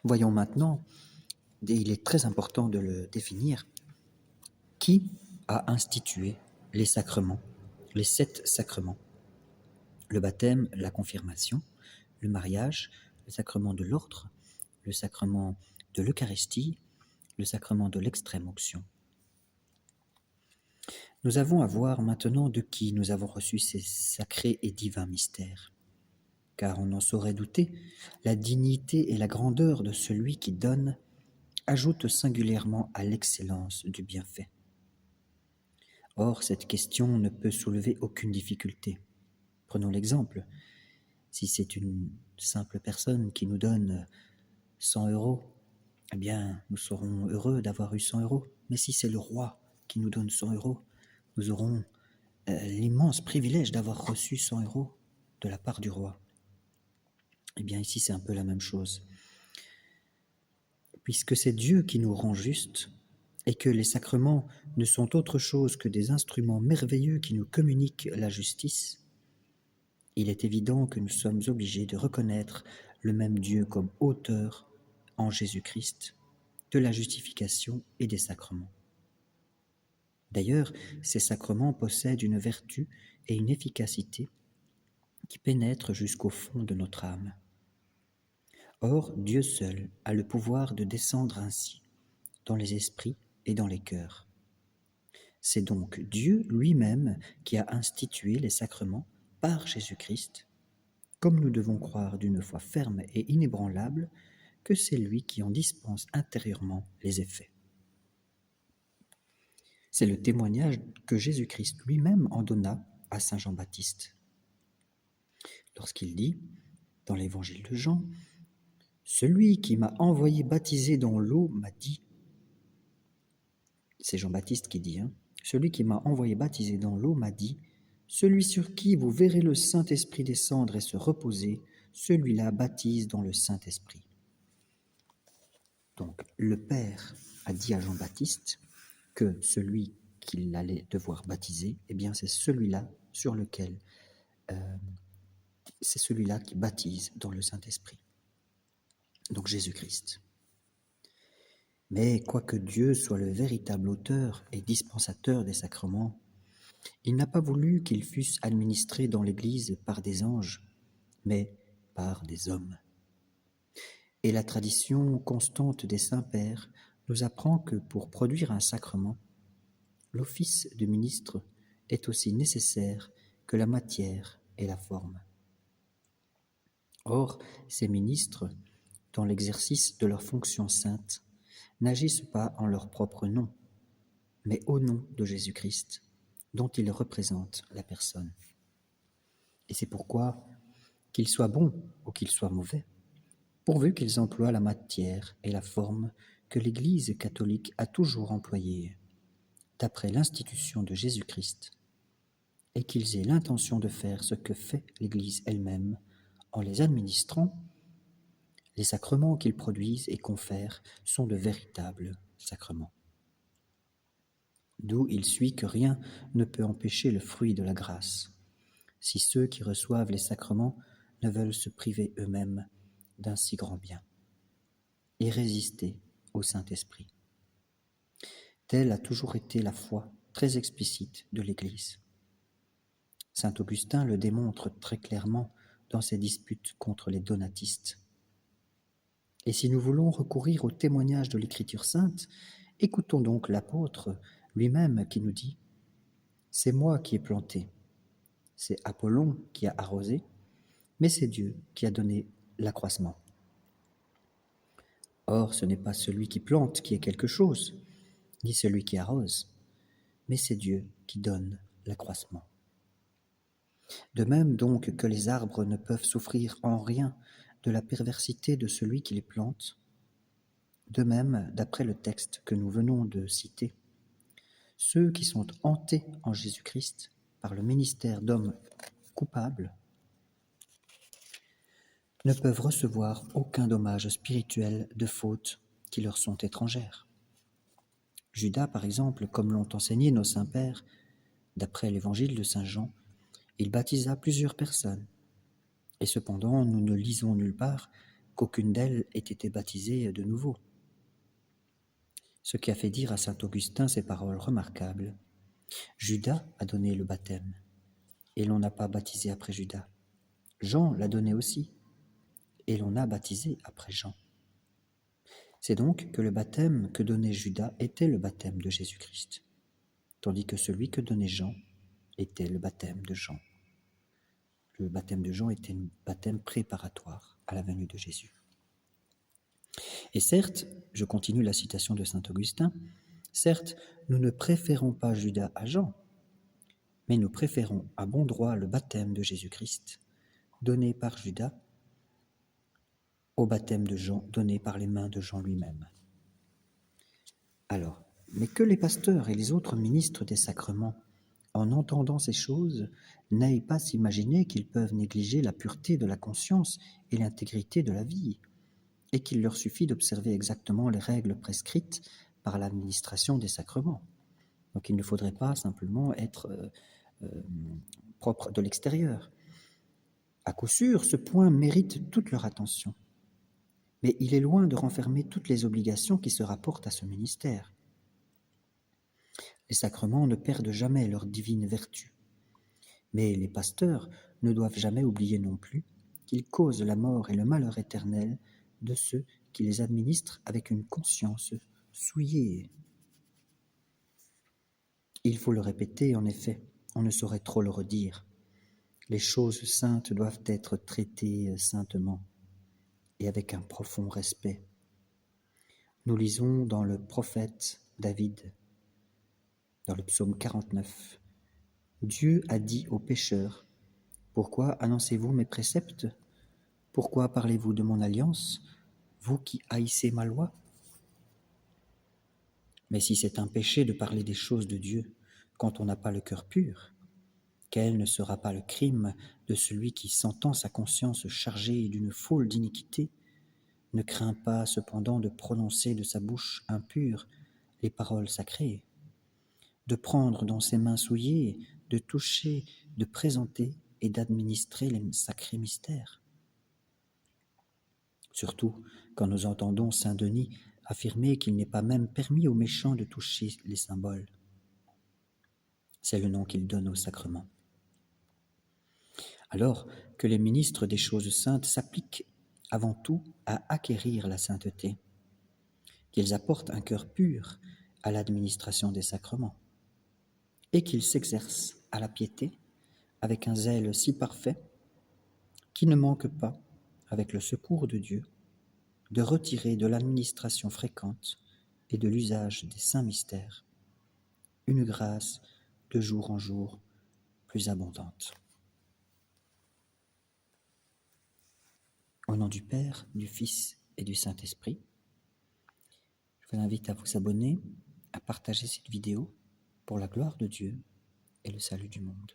Voyons maintenant, et il est très important de le définir, qui a institué les sacrements, les 7 sacrements. Le baptême, la confirmation, le mariage, le sacrement de l'ordre, le sacrement de l'Eucharistie, le sacrement de l'extrême-onction. Nous avons à voir maintenant de qui nous avons reçu ces sacrés et divins mystères. Car on n'en saurait douter, la dignité et la grandeur de celui qui donne ajoutent singulièrement à l'excellence du bienfait. Or, cette question ne peut soulever aucune difficulté. Prenons l'exemple. Si c'est une simple personne qui nous donne 100 €, eh bien, nous serons heureux d'avoir eu 100 €. Mais si c'est le roi qui nous donne 100 €, nous aurons l'immense privilège d'avoir reçu 100 € de la part du roi. Eh bien, ici, c'est un peu la même chose. Puisque c'est Dieu qui nous rend justes, et que les sacrements ne sont autre chose que des instruments merveilleux qui nous communiquent la justice, il est évident que nous sommes obligés de reconnaître le même Dieu comme auteur en Jésus-Christ de la justification et des sacrements. D'ailleurs, ces sacrements possèdent une vertu et une efficacité qui pénètrent jusqu'au fond de notre âme. Or, Dieu seul a le pouvoir de descendre ainsi dans les esprits et dans les cœurs. C'est donc Dieu lui-même qui a institué les sacrements par Jésus-Christ, comme nous devons croire d'une foi ferme et inébranlable que c'est lui qui en dispense intérieurement les effets. C'est le témoignage que Jésus-Christ lui-même en donna à saint Jean-Baptiste, lorsqu'il dit, dans l'évangile de Jean, « Celui qui m'a envoyé baptiser dans l'eau m'a dit » c'est Jean-Baptiste qui dit, celui qui m'a envoyé baptiser dans l'eau m'a dit, celui sur qui vous verrez le Saint-Esprit descendre et se reposer, celui-là baptise dans le Saint-Esprit. Donc, le Père a dit à Jean-Baptiste que celui qu'il allait devoir baptiser, eh bien, c'est celui-là sur lequel, c'est celui-là qui baptise dans le Saint-Esprit. Donc, Jésus-Christ. Mais quoique Dieu soit le véritable auteur et dispensateur des sacrements, il n'a pas voulu qu'ils fussent administrés dans l'Église par des anges, mais par des hommes. Et la tradition constante des saints-pères nous apprend que pour produire un sacrement, l'office de ministre est aussi nécessaire que la matière et la forme. Or, ces ministres, dans l'exercice de leurs fonctions saintes, n'agissent pas en leur propre nom, mais au nom de Jésus-Christ, dont ils représentent la personne. Et c'est pourquoi, qu'ils soient bons ou qu'ils soient mauvais, pourvu qu'ils emploient la matière et la forme que l'Église catholique a toujours employées, d'après l'institution de Jésus-Christ, et qu'ils aient l'intention de faire ce que fait l'Église elle-même en les administrant, les sacrements qu'ils produisent et confèrent sont de véritables sacrements. D'où il suit que rien ne peut empêcher le fruit de la grâce, si ceux qui reçoivent les sacrements ne veulent se priver eux-mêmes d'un si grand bien, et résister au Saint-Esprit. Telle a toujours été la foi très explicite de l'Église. Saint Augustin le démontre très clairement dans ses disputes contre les donatistes. Et si nous voulons recourir au témoignage de l'Écriture sainte, écoutons donc l'apôtre lui-même qui nous dit « C'est moi qui ai planté, c'est Apollon qui a arrosé, mais c'est Dieu qui a donné l'accroissement. » Or, ce n'est pas celui qui plante qui est quelque chose, ni celui qui arrose, mais c'est Dieu qui donne l'accroissement. De même donc que les arbres ne peuvent souffrir en rien de la perversité de celui qui les plante, de même, d'après le texte que nous venons de citer, ceux qui sont hantés en Jésus-Christ par le ministère d'hommes coupables ne peuvent recevoir aucun dommage spirituel de fautes qui leur sont étrangères. Judas, par exemple, comme l'ont enseigné nos saints-pères, d'après l'évangile de saint Jean, il baptisa plusieurs personnes. Et cependant, nous ne lisons nulle part qu'aucune d'elles ait été baptisée de nouveau. Ce qui a fait dire à saint Augustin ces paroles remarquables. Judas a donné le baptême, et l'on n'a pas baptisé après Judas. Jean l'a donné aussi, et l'on a baptisé après Jean. C'est donc que le baptême que donnait Judas était le baptême de Jésus-Christ, tandis que celui que donnait Jean était le baptême de Jean. Le baptême de Jean était un baptême préparatoire à la venue de Jésus. Et certes, je continue la citation de saint Augustin, certes, nous ne préférons pas Judas à Jean, mais nous préférons à bon droit le baptême de Jésus-Christ, donné par Judas, au baptême de Jean, donné par les mains de Jean lui-même. Alors, mais que les pasteurs et les autres ministres des sacrements, en entendant ces choses, n'aillent pas s'imaginer qu'ils peuvent négliger la pureté de la conscience et l'intégrité de la vie, et qu'il leur suffit d'observer exactement les règles prescrites par l'administration des sacrements. Donc il ne faudrait pas simplement être propre de l'extérieur. À coup sûr, ce point mérite toute leur attention. Mais il est loin de renfermer toutes les obligations qui se rapportent à ce ministère. Les sacrements ne perdent jamais leur divine vertu. Mais les pasteurs ne doivent jamais oublier non plus qu'ils causent la mort et le malheur éternel de ceux qui les administrent avec une conscience souillée. Il faut le répéter, en effet, on ne saurait trop le redire. Les choses saintes doivent être traitées saintement et avec un profond respect. Nous lisons dans le prophète David, dans le psaume 49, « Dieu a dit aux pécheurs, pourquoi annoncez-vous mes préceptes ? Pourquoi parlez-vous de mon alliance, vous qui haïssez ma loi ?» Mais si c'est un péché de parler des choses de Dieu quand on n'a pas le cœur pur, quel ne sera pas le crime de celui qui, sentant sa conscience chargée d'une foule d'iniquités, ne craint pas cependant de prononcer de sa bouche impure les paroles sacrées, de prendre dans ses mains souillées, de toucher, de présenter et d'administrer les sacrés mystères. Surtout quand nous entendons saint Denis affirmer qu'il n'est pas même permis aux méchants de toucher les symboles. C'est le nom qu'il donne au sacrement. Alors que les ministres des choses saintes s'appliquent avant tout à acquérir la sainteté, qu'ils apportent un cœur pur à l'administration des sacrements, et qu'ils s'exercent à la piété avec un zèle si parfait qui ne manque pas, avec le secours de Dieu, de retirer de l'administration fréquente et de l'usage des saints mystères une grâce de jour en jour plus abondante. Au nom du Père, du Fils et du Saint-Esprit, je vous invite à vous abonner, à partager cette vidéo pour la gloire de Dieu et le salut du monde.